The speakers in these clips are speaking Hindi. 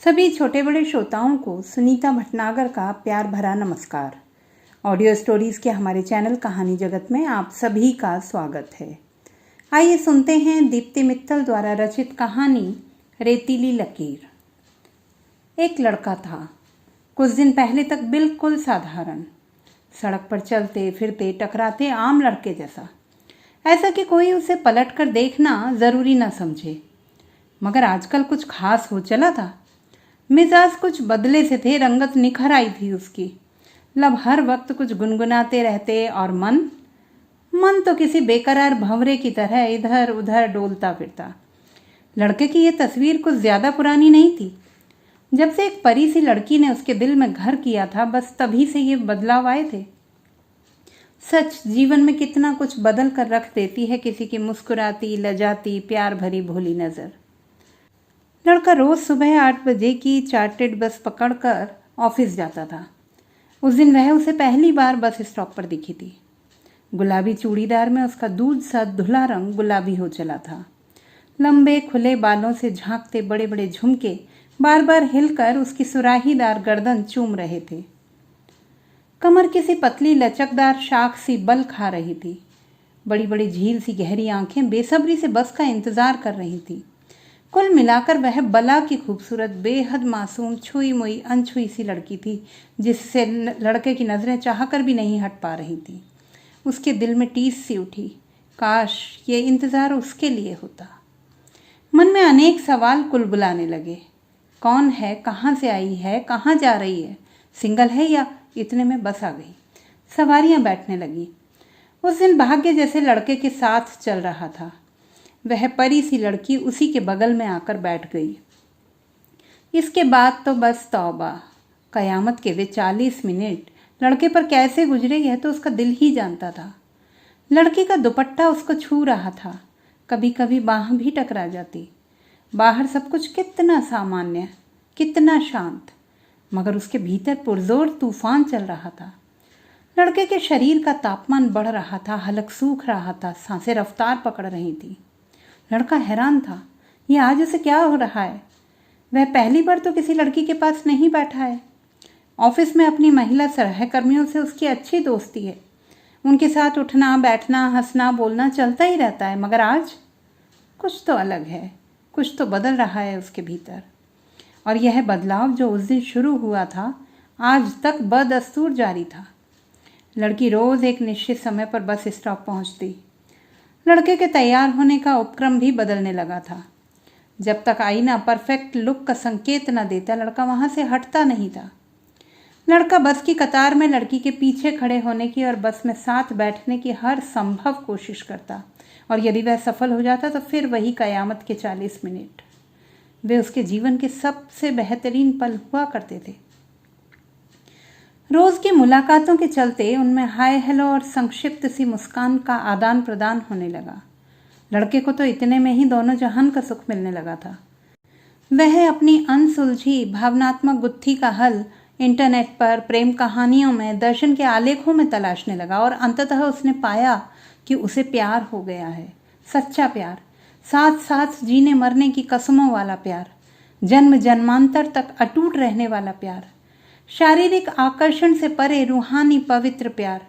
सभी छोटे बड़े श्रोताओं को सुनीता भटनागर का प्यार भरा नमस्कार। ऑडियो स्टोरीज के हमारे चैनल कहानी जगत में आप सभी का स्वागत है। आइए सुनते हैं दीप्ति मित्तल द्वारा रचित कहानी रेतीली लकीर। एक लड़का था, कुछ दिन पहले तक बिल्कुल साधारण, सड़क पर चलते फिरते टकराते आम लड़के जैसा, ऐसा कि कोई उसे पलट कर देखना ज़रूरी न समझे। मगर आजकल कुछ खास हो चला था। मिजाज कुछ बदले से थे, रंगत निखर आई थी उसकी। लब हर वक्त कुछ गुनगुनाते रहते और मन तो किसी बेकरार भंवरे की तरह इधर उधर डोलता फिरता। लड़के की यह तस्वीर कुछ ज़्यादा पुरानी नहीं थी। जब से एक परी सी लड़की ने उसके दिल में घर किया था, बस तभी से ये बदलाव आए थे। सच, जीवन में कितना कुछ बदल कर रख देती है किसी की मुस्कुराती, लजाती, प्यार भरी भोली नज़र। लड़का रोज सुबह 8 बजे की चार्टेड बस पकड़कर ऑफिस जाता था। उस दिन वह उसे पहली बार बस स्टॉप पर दिखी थी। गुलाबी चूड़ीदार में उसका दूध सा धुला रंग गुलाबी हो चला था। लंबे खुले बालों से झांकते बड़े बड़े झुमके बार बार हिलकर उसकी सुराहीदार गर्दन चूम रहे थे। कमर किसी पतली लचकदार शाख सी बल खा रही थी। बड़ी बड़ी झील सी गहरी आंखें बेसब्री से बस का इंतजार कर रही थी। कुल मिलाकर वह बला की खूबसूरत, बेहद मासूम, छुई मुई अनछुई सी लड़की थी, जिससे लड़के की नज़रें चाहकर भी नहीं हट पा रही थी। उसके दिल में टीस सी उठी, काश ये इंतज़ार उसके लिए होता। मन में अनेक सवाल कुलबुलाने लगे। कौन है, कहाँ से आई है, कहाँ जा रही है, सिंगल है या इतने में बस आ गई। सवारियाँ बैठने लगी। उस दिन भाग्य जैसे लड़के के साथ चल रहा था। वह परी सी लड़की उसी के बगल में आकर बैठ गई। इसके बाद तो बस तौबा। कयामत के वे 40 मिनट लड़के पर कैसे गुजरे यह तो उसका दिल ही जानता था। लड़की का दुपट्टा उसको छू रहा था, कभी कभी बाह भी टकरा जाती। बाहर सब कुछ कितना सामान्य, कितना शांत, मगर उसके भीतर पुरजोर तूफान चल रहा था। लड़के के शरीर का तापमान बढ़ रहा था, हलक सूख रहा था, सांसें रफ्तार पकड़ रही थी। लड़का हैरान था, ये आज उसे क्या हो रहा है। वह पहली बार तो किसी लड़की के पास नहीं बैठा है। ऑफिस में अपनी महिला सहकर्मियों से उसकी अच्छी दोस्ती है। उनके साथ उठना बैठना, हंसना बोलना चलता ही रहता है, मगर आज कुछ तो अलग है, कुछ तो बदल रहा है उसके भीतर। और यह बदलाव जो उस दिन शुरू हुआ था, आज तक बदस्तूर जारी था। लड़की रोज़ एक निश्चित समय पर बस स्टॉप पहुंचती। लड़के के तैयार होने का उपक्रम भी बदलने लगा था। जब तक आईना परफेक्ट लुक का संकेत न देता, लड़का वहां से हटता नहीं था। लड़का बस की कतार में लड़की के पीछे खड़े होने की और बस में साथ बैठने की हर संभव कोशिश करता, और यदि वह सफल हो जाता तो फिर वही कयामत के 40 मिनट। वे उसके जीवन के सबसे बेहतरीन पल हुआ करते थे। रोज की मुलाकातों के चलते उनमें हाय हेलो और संक्षिप्त सी मुस्कान का आदान प्रदान होने लगा। लड़के को तो इतने में ही दोनों जहान का सुख मिलने लगा था। वह अपनी अनसुलझी भावनात्मक गुत्थी का हल इंटरनेट पर, प्रेम कहानियों में, दर्शन के आलेखों में तलाशने लगा, और अंततः उसने पाया कि उसे प्यार हो गया है। सच्चा प्यार, साथ साथ जीने मरने की कसमों वाला प्यार, जन्म जन्मांतर तक अटूट रहने वाला प्यार, शारीरिक आकर्षण से परे रूहानी पवित्र प्यार।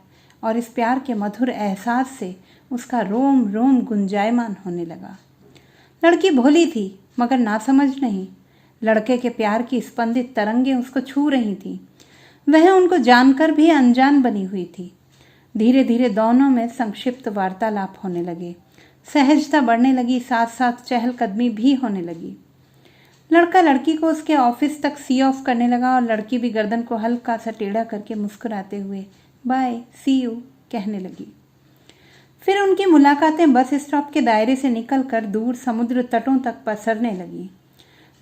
और इस प्यार के मधुर एहसास से उसका रोम रोम गुंजायमान होने लगा। लड़की भोली थी, मगर नासमझ नहीं। लड़के के प्यार की स्पंदित तरंगें उसको छू रही थीं। वह उनको जानकर भी अनजान बनी हुई थी। धीरे धीरे दोनों में संक्षिप्त वार्तालाप होने लगे। सहजता बढ़ने लगी, साथ साथ चहलकदमी भी होने लगी। लड़का लड़की को उसके ऑफिस तक सी ऑफ करने लगा, और लड़की भी गर्दन को हल्का सा टेढ़ा करके मुस्कुराते हुए बाय, सी यू कहने लगी। फिर उनकी मुलाकातें बस स्टॉप के दायरे से निकलकर दूर समुद्र तटों तक पसरने लगी।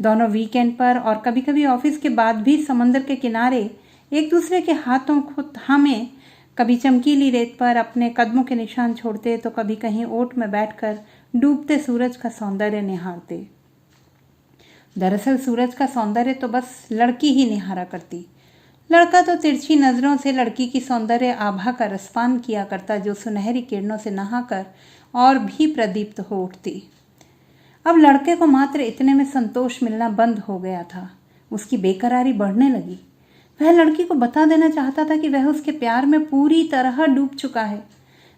दोनों वीकेंड पर और कभी कभी ऑफिस के बाद भी समंदर के किनारे एक दूसरे के हाथों को थामे, कभी चमकीली रेत पर अपने कदमों के निशान छोड़ते, तो कभी कहीं ओट में बैठकर डूबते सूरज का सौंदर्य निहारते। दरअसल सूरज का सौंदर्य तो बस लड़की ही निहारा करती। लड़का तो तिरछी नजरों से लड़की की सौंदर्य आभा का रसपान किया करता, जो सुनहरी किरणों से नहाकर और भी प्रदीप्त हो उठती। अब लड़के को मात्र इतने में संतोष मिलना बंद हो गया था। उसकी बेकरारी बढ़ने लगी। वह लड़की को बता देना चाहता था कि वह उसके प्यार में पूरी तरह डूब चुका है।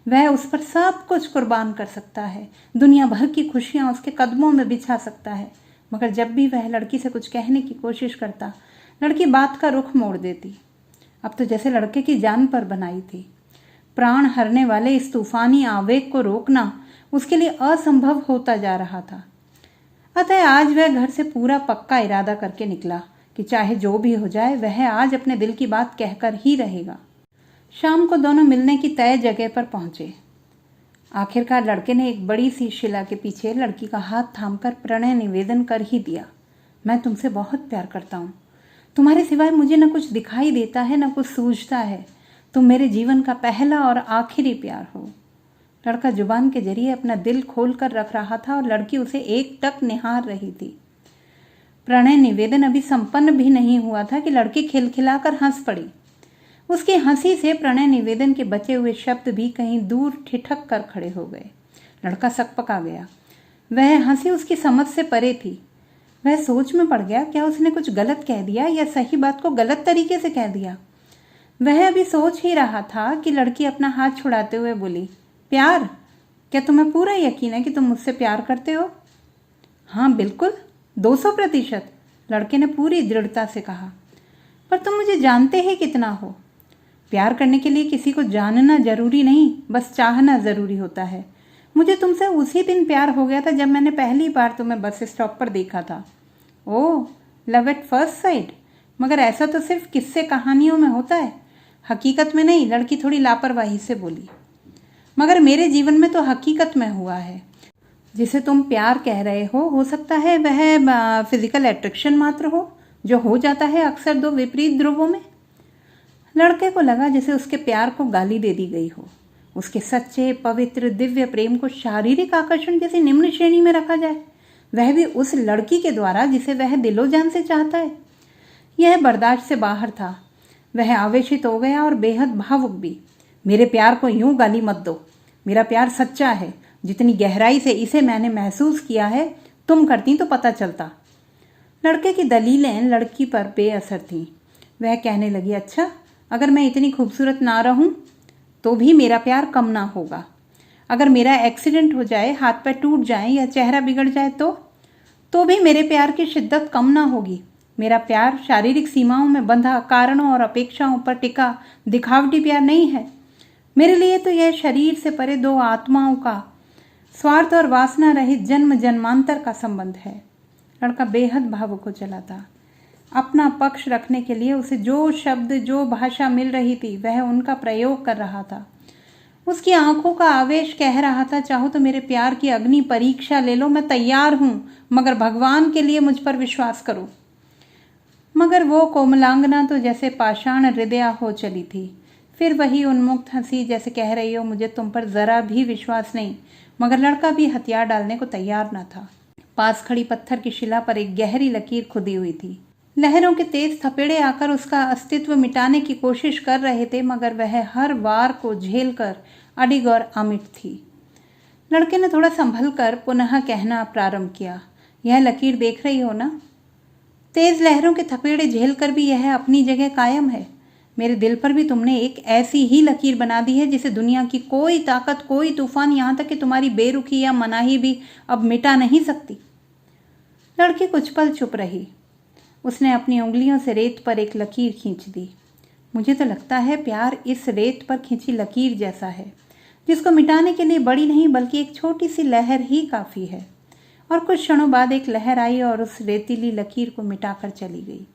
वह उस पर सब कुछ कुर्बान कर सकता है, दुनिया भर की खुशियां उसके कदमों में बिछा सकता है। मगर जब भी वह लड़की से कुछ कहने की कोशिश करता, लड़की बात का रुख मोड़ देती। अब तो जैसे लड़के की जान पर बनाई थी। प्राण हरने वाले इस तूफानी आवेग को रोकना उसके लिए असंभव होता जा रहा था। अतः आज वह घर से पूरा पक्का इरादा करके निकला कि चाहे जो भी हो जाए वह आज अपने दिल की बात कहकर ही रहेगा। शाम को दोनों मिलने की तय जगह पर पहुंचे। आखिरकार लड़के ने एक बड़ी सी शिला के पीछे लड़की का हाथ थामकर प्रणय निवेदन कर ही दिया। मैं तुमसे बहुत प्यार करता हूँ। तुम्हारे सिवाय मुझे न कुछ दिखाई देता है न कुछ सूझता है। तुम मेरे जीवन का पहला और आखिरी प्यार हो। लड़का जुबान के जरिए अपना दिल खोल कर रख रहा था और लड़की उसे एकटक निहार रही थी। प्रणय निवेदन अभी संपन्न भी नहीं हुआ था कि लड़की खिलखिलाकर हंस पड़ी। उसकी हंसी से प्रणय निवेदन के बचे हुए शब्द भी कहीं दूर ठिठक कर खड़े हो गए। लड़का सकपका गया। वह हंसी उसकी समझ से परे थी। वह सोच में पड़ गया, क्या उसने कुछ गलत कह दिया या सही बात को गलत तरीके से कह दिया। वह अभी सोच ही रहा था कि लड़की अपना हाथ छुड़ाते हुए बोली, प्यार? क्या तुम्हें पूरा यकीन है कि तुम मुझसे प्यार करते हो? हाँ बिल्कुल, 200%, लड़के ने पूरी दृढ़ता से कहा। पर तुम मुझे जानते ही कितना हो। प्यार करने के लिए किसी को जानना जरूरी नहीं, बस चाहना जरूरी होता है। मुझे तुमसे उसी दिन प्यार हो गया था जब मैंने पहली बार तुम्हें बस स्टॉप पर देखा था। ओह, लव एट फर्स्ट साइट? मगर ऐसा तो सिर्फ किस्से कहानियों में होता है, हकीकत में नहीं, लड़की थोड़ी लापरवाही से बोली। मगर मेरे जीवन में तो हकीकत में हुआ है। जिसे तुम प्यार कह रहे हो सकता है वह फिजिकल अट्रैक्शन मात्र हो, जो हो जाता है अक्सर दो विपरीत ध्रुवों में। लड़के को लगा जैसे उसके प्यार को गाली दे दी गई हो। उसके सच्चे पवित्र दिव्य प्रेम को शारीरिक आकर्षण जैसी निम्न श्रेणी में रखा जाए, वह भी उस लड़की के द्वारा जिसे वह दिलो जान से चाहता है। यह बर्दाश्त से बाहर था। वह आवेशित हो गया और बेहद भावुक भी। मेरे प्यार को यूं गाली मत दो। मेरा प्यार सच्चा है। जितनी गहराई से इसे मैंने महसूस किया है, तुम करती तो पता चलता। लड़के की दलीलें लड़की पर बेअसर थीं। वह कहने लगी, अच्छा, अगर मैं इतनी खूबसूरत ना रहूं तो भी मेरा प्यार कम ना होगा। अगर मेरा एक्सीडेंट हो जाए, हाथ पैर टूट जाए या चेहरा बिगड़ जाए तो भी मेरे प्यार की शिद्दत कम ना होगी। मेरा प्यार शारीरिक सीमाओं में बंधा, कारणों और अपेक्षाओं पर टिका दिखावटी प्यार नहीं है। मेरे लिए तो यह शरीर से परे दो आत्माओं का स्वार्थ और वासना रहित जन्म जन्मांतर का संबंध है। लड़का बेहद भावुक हो चला था। अपना पक्ष रखने के लिए उसे जो शब्द, जो भाषा मिल रही थी, वह उनका प्रयोग कर रहा था। उसकी आंखों का आवेश कह रहा था, चाहो तो मेरे प्यार की अग्नि परीक्षा ले लो, मैं तैयार हूं, मगर भगवान के लिए मुझ पर विश्वास करो। मगर वो कोमलांगना तो जैसे पाषाण हृदया हो चली थी। फिर वही उन्मुक्त हंसी, जैसे कह रही हो, मुझे तुम पर जरा भी विश्वास नहीं। मगर लड़का भी हथियार डालने को तैयार न था। पास खड़ी पत्थर की शिला पर एक गहरी लकीर खुदी हुई थी। लहरों के तेज थपेड़े आकर उसका अस्तित्व मिटाने की कोशिश कर रहे थे, मगर वह हर वार को झेलकर अडिग और अमिट थी। लड़के ने थोड़ा संभल कर पुनः कहना प्रारंभ किया, यह लकीर देख रही हो ना? तेज लहरों के थपेड़े झेलकर भी यह अपनी जगह कायम है। मेरे दिल पर भी तुमने एक ऐसी ही लकीर बना दी है जिसे दुनिया की कोई ताकत, कोई तूफान, यहाँ तक कि तुम्हारी बेरुखी या मनाही भी अब मिटा नहीं सकती। लड़की कुछ पल चुप रही। उसने अपनी उंगलियों से रेत पर एक लकीर खींच दी। मुझे तो लगता है प्यार इस रेत पर खींची लकीर जैसा है, जिसको मिटाने के लिए बड़ी नहीं बल्कि एक छोटी सी लहर ही काफ़ी है। और कुछ क्षणों बाद एक लहर आई और उस रेतीली लकीर को मिटाकर चली गई।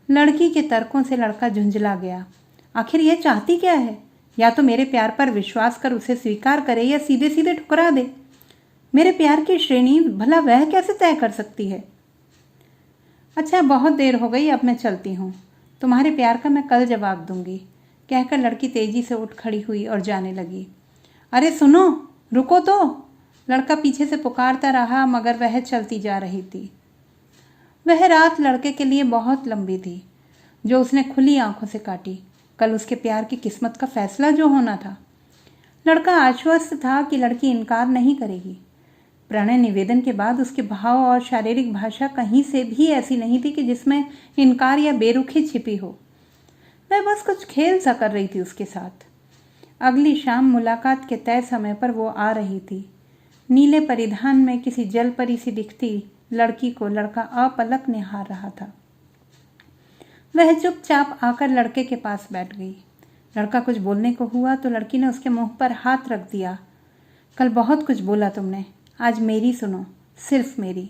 लड़की के तर्कों से लड़का झुंझला गया। आखिर यह चाहती क्या है? या तो मेरे प्यार पर विश्वास कर उसे स्वीकार करे या सीधे सीधे ठुकरा दे। मेरे प्यार की श्रेणी भला वह कैसे तय कर सकती है? अच्छा, बहुत देर हो गई, अब मैं चलती हूँ। तुम्हारे प्यार का मैं कल जवाब दूंगी, कहकर लड़की तेजी से उठ खड़ी हुई और जाने लगी। अरे सुनो, रुको तो। लड़का पीछे से पुकारता रहा, मगर वह चलती जा रही थी। वह रात लड़के के लिए बहुत लंबी थी, जो उसने खुली आंखों से काटी। कल उसके प्यार की किस्मत का फैसला जो होना था। लड़का आश्वस्त था कि लड़की इनकार नहीं करेगी। प्रणय निवेदन के बाद उसके भाव और शारीरिक भाषा कहीं से भी ऐसी नहीं थी कि जिसमें इनकार या बेरुखी छिपी हो। वह बस कुछ खेल सा कर रही थी उसके साथ। अगली शाम मुलाकात के तय समय पर वो आ रही थी। नीले परिधान में किसी जलपरी सी दिखती लड़की को लड़का अपलक निहार रहा था। वह चुपचाप आकर लड़के के पास बैठ गई। लड़का कुछ बोलने को हुआ तो लड़की ने उसके मुंह पर हाथ रख दिया। कल बहुत कुछ बोला तुमने, आज मेरी सुनो, सिर्फ मेरी।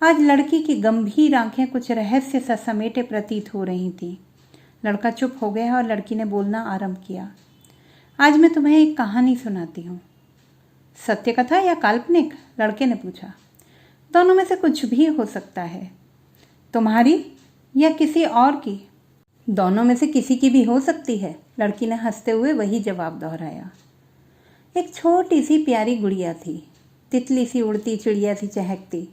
आज लड़की की गंभीर आंखें कुछ रहस्य सा समेटे प्रतीत हो रही थीं। लड़का चुप हो गया और लड़की ने बोलना आरंभ किया। आज मैं तुम्हें एक कहानी सुनाती हूँ। सत्य कथा या काल्पनिक? लड़के ने पूछा। दोनों में से कुछ भी हो सकता है। तुम्हारी या किसी और की? दोनों में से किसी की भी हो सकती है, लड़की ने हंसते हुए वही जवाब दोहराया। एक छोटी सी प्यारी गुड़िया थी, तितली सी उड़ती, चिड़िया सी चहकती,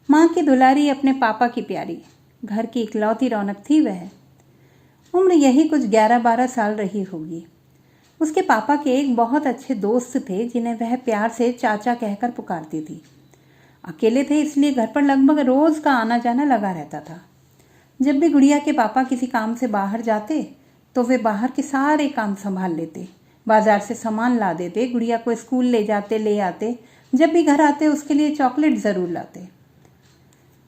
माँ की दुलारी, अपने पापा की प्यारी, घर की इकलौती रौनक थी वह। उम्र यही कुछ 11-12 साल रही होगी। उसके पापा के एक बहुत अच्छे दोस्त थे जिन्हें वह प्यार से चाचा कहकर पुकारती थी। अकेले थे इसलिए घर पर लगभग रोज का आना जाना लगा रहता था। जब भी गुड़िया के पापा किसी काम से बाहर जाते तो वे बाहर के सारे काम संभाल लेते, बाजार से सामान ला देते, गुड़िया को स्कूल ले जाते, ले आते, जब भी घर आते उसके लिए चॉकलेट ज़रूर लाते,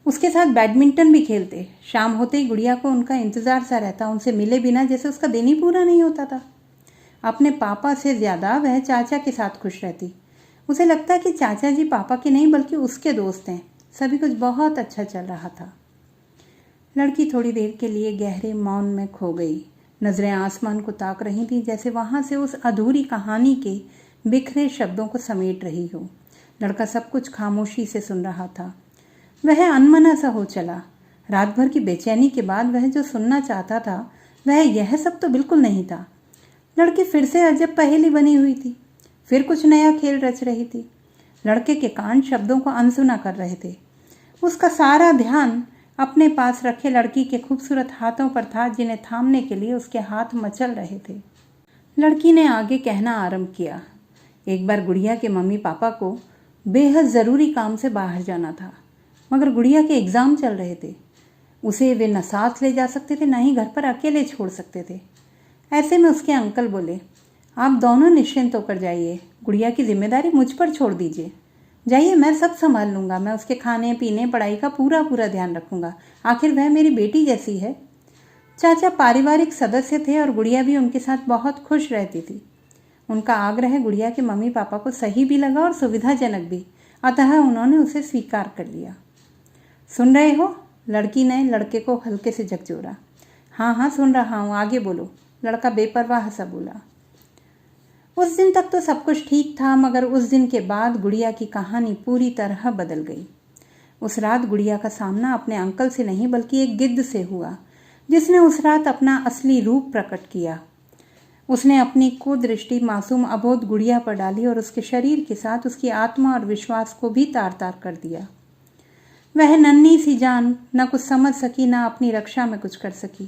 उसके साथ बैडमिंटन भी खेलते। शाम होते ही गुड़िया को उनका इंतज़ार सा रहता, उनसे मिले बिना जैसे उसका दिन ही पूरा नहीं होता था। अपने पापा से ज़्यादा वह चाचा के साथ खुश रहती। उसे लगता कि चाचा जी पापा के नहीं बल्कि उसके दोस्त हैं। सभी कुछ बहुत अच्छा चल रहा था। लड़की थोड़ी देर के लिए गहरे मौन में खो गई। नजरें आसमान को ताक रही थीं, जैसे वहाँ से उस अधूरी कहानी के बिखरे शब्दों को समेट रही हो। लड़का सब कुछ खामोशी से सुन रहा था। वह अनमना सा हो चला। रात भर की बेचैनी के बाद वह जो सुनना चाहता था वह यह सब तो बिल्कुल नहीं था। लड़की फिर से अजब पहेली बनी हुई थी, फिर कुछ नया खेल रच रही थी। लड़के के कान शब्दों को अनसुना कर रहे थे। उसका सारा ध्यान अपने पास रखे लड़की के खूबसूरत हाथों पर था, जिन्हें थामने के लिए उसके हाथ मचल रहे थे। लड़की ने आगे कहना आरंभ किया। एक बार गुड़िया के मम्मी पापा को बेहद ज़रूरी काम से बाहर जाना था, मगर गुड़िया के एग्ज़ाम चल रहे थे। उसे वे न साथ ले जा सकते थे, न ही घर पर अकेले छोड़ सकते थे। ऐसे में उसके अंकल बोले, आप दोनों निश्चिंत होकर जाइए, गुड़िया की जिम्मेदारी मुझ पर छोड़ दीजिए। जाइए, मैं सब संभाल लूँगा, मैं उसके खाने पीने पढ़ाई का पूरा ध्यान रखूँगा, आखिर वह मेरी बेटी जैसी है। चाचा पारिवारिक सदस्य थे और गुड़िया भी उनके साथ बहुत खुश रहती थी। उनका आग्रह गुड़िया के मम्मी पापा को सही भी लगा और सुविधाजनक भी, अतः उन्होंने उसे स्वीकार कर लिया। सुन रहे हो? लड़की ने लड़के को हल्के से झकझोरा। हाँ हाँ सुन रहा हूँ, आगे बोलो, लड़का बेपरवाह सा बोला। उस दिन तक तो सब कुछ ठीक था, मगर उस दिन के बाद गुड़िया की कहानी पूरी तरह बदल गई। उस रात गुड़िया का सामना अपने अंकल से नहीं बल्कि एक गिद्ध से हुआ, जिसने उस रात अपना असली रूप प्रकट किया। उसने अपनी कुदृष्टि मासूम अबोध गुड़िया पर डाली और उसके शरीर के साथ उसकी आत्मा और विश्वास को भी तार तार कर दिया। वह नन्ही सी जान न कुछ समझ सकी, न अपनी रक्षा में कुछ कर सकी।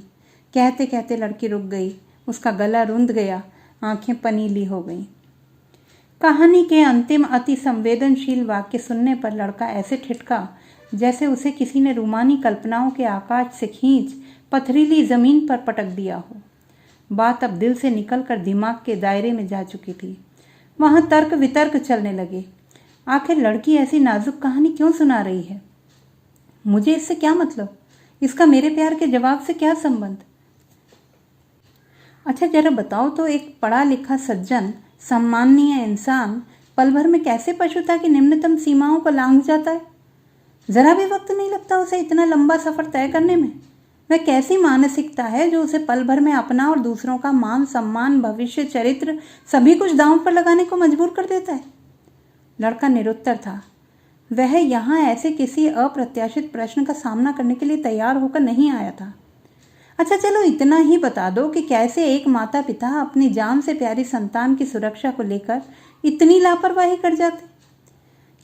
कहते कहते लड़की रुक गई, उसका गला रुंध गया, आंखें पनीली हो गईं। कहानी के अंतिम अति संवेदनशील वाक्य सुनने पर लड़का ऐसे ठिठका जैसे उसे किसी ने रूमानी कल्पनाओं के आकाश से खींच पथरीली जमीन पर पटक दिया हो। बात अब दिल से निकलकर दिमाग के दायरे में जा चुकी थी। वहां तर्क वितर्क चलने लगे। आखिर लड़की ऐसी नाजुक कहानी क्यों सुना रही है? मुझे इससे क्या मतलब? इसका मेरे प्यार के जवाब से क्या संबंध? अच्छा जरा बताओ तो, एक पढ़ा लिखा सज्जन सम्माननीय इंसान पल भर में कैसे पशुता की निम्नतम सीमाओं को लांघ जाता है? जरा भी वक्त नहीं लगता उसे इतना लंबा सफर तय करने में। वह कैसी मानसिकता है जो उसे पल भर में अपना और दूसरों का मान सम्मान, भविष्य, चरित्र सभी कुछ दांव पर लगाने को मजबूर कर देता है? लड़का निरुत्तर था। वह यहाँ ऐसे किसी अप्रत्याशित प्रश्न का सामना करने के लिए तैयार होकर नहीं आया था। अच्छा चलो इतना ही बता दो कि कैसे एक माता पिता अपनी जान से प्यारी संतान की सुरक्षा को लेकर इतनी लापरवाही कर जाते?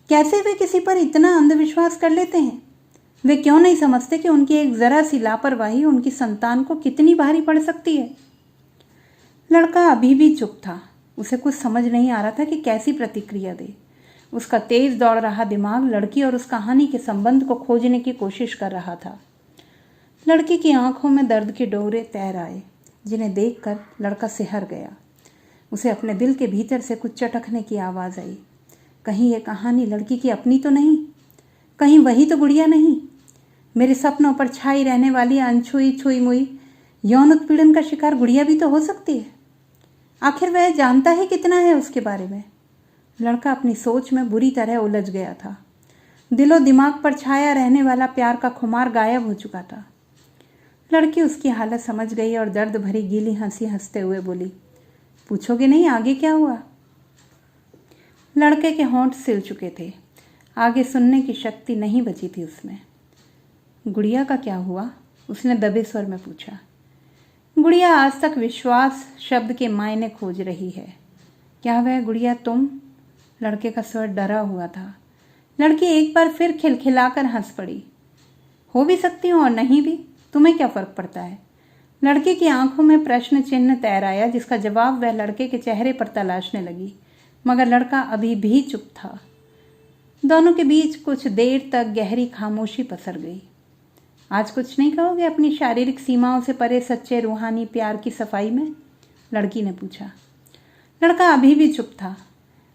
कैसे वे किसी पर इतना अंधविश्वास कर लेते हैं? वे क्यों नहीं समझते कि उनकी एक जरा सी लापरवाही उनकी संतान को कितनी भारी पड़ सकती है? लड़का अभी भी चुप था। उसे कुछ समझ नहीं आ रहा था कि कैसी प्रतिक्रिया दे। उसका तेज दौड़ रहा दिमाग लड़की और उस कहानी के संबंध को खोजने की कोशिश कर रहा था। लड़की की आंखों में दर्द के डोरे तैर आए, जिन्हें देखकर लड़का सिहर गया। उसे अपने दिल के भीतर से कुछ चटकने की आवाज़ आई। कहीं ये कहानी लड़की की अपनी तो नहीं? कहीं वही तो गुड़िया नहीं? मेरे सपनों पर छाई रहने वाली अनछुई छुई मुई यौन उत्पीड़न का शिकार गुड़िया भी तो हो सकती है। आखिर वह जानता है कितना है उसके बारे में? लड़का अपनी सोच में बुरी तरह उलझ गया था। दिलो दिमाग पर छाया रहने वाला प्यार का खुमार गायब हो चुका था। लड़की उसकी हालत समझ गई और दर्द भरी गीली हंसी हंसते हुए बोली, पूछोगे नहीं आगे क्या हुआ? लड़के के होंठ सिल चुके थे, आगे सुनने की शक्ति नहीं बची थी उसमें। गुड़िया का क्या हुआ? उसने दबे स्वर में पूछा। गुड़िया आज तक विश्वास शब्द के मायने खोज रही है। क्या वह गुड़िया तुम? लड़के का स्वर डरा हुआ था। लड़की एक बार फिर खिलखिलाकर हंस पड़ी। हो भी सकती हूँ और नहीं भी, तुम्हें क्या फर्क पड़ता है? लड़के की आंखों में प्रश्न चिन्ह तैर आया, जिसका जवाब वह लड़के के चेहरे पर तलाशने लगी, मगर लड़का अभी भी चुप था। दोनों के बीच कुछ देर तक गहरी खामोशी पसर गई। आज कुछ नहीं कहोगे अपनी शारीरिक सीमाओं से परे सच्चे रूहानी प्यार की सफाई में? लड़की ने पूछा। लड़का अभी भी चुप था।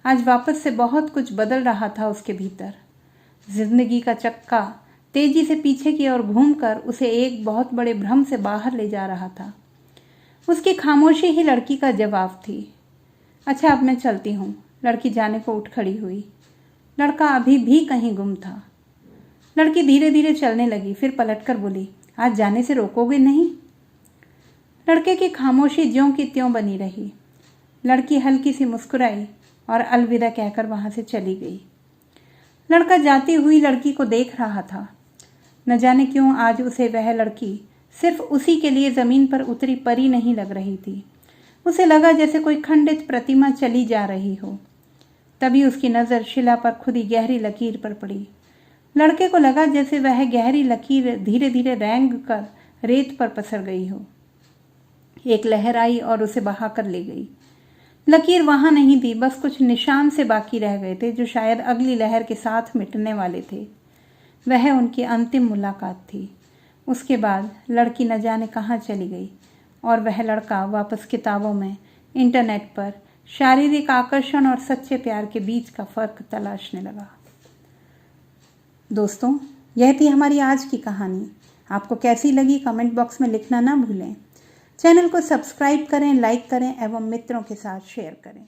आज वापस से बहुत कुछ बदल रहा था उसके भीतर। जिंदगी का चक्का तेजी से पीछे की ओर घूमकर उसे एक बहुत बड़े भ्रम से बाहर ले जा रहा था। उसकी खामोशी ही लड़की का जवाब थी। अच्छा, अब मैं चलती हूँ। लड़की जाने को उठ खड़ी हुई। लड़का अभी भी कहीं गुम था। लड़की धीरे धीरे चलने लगी, फिर पलटकर बोली, आज जाने से रोकोगे नहीं? लड़के की खामोशी ज्यों की त्यों बनी रही। लड़की हल्की सी मुस्कुराई और अलविदा कहकर वहां से चली गई। लड़का जाती हुई लड़की को देख रहा था। न जाने क्यों आज उसे वह लड़की सिर्फ उसी के लिए जमीन पर उतरी परी नहीं लग रही थी। उसे लगा जैसे कोई खंडित प्रतिमा चली जा रही हो। तभी उसकी नज़र शिला पर खुदी गहरी लकीर पर पड़ी। लड़के को लगा जैसे वह गहरी लकीर धीरे धीरे रेंग कर रेत पर पसर गई हो। एक लहर आई और उसे बहा कर ले गई। लकीर वहां नहीं थी, बस कुछ निशान से बाकी रह गए थे, जो शायद अगली लहर के साथ मिटने वाले थे। वह उनकी अंतिम मुलाकात थी। उसके बाद लड़की न जाने कहाँ चली गई और वह लड़का वापस किताबों में, इंटरनेट पर शारीरिक आकर्षण और सच्चे प्यार के बीच का फर्क तलाशने लगा। दोस्तों, यह थी हमारी आज की कहानी। आपको कैसी लगी कमेंट बॉक्स में लिखना ना भूलें। चैनल को सब्सक्राइब करें, लाइक करें एवं मित्रों के साथ शेयर करें।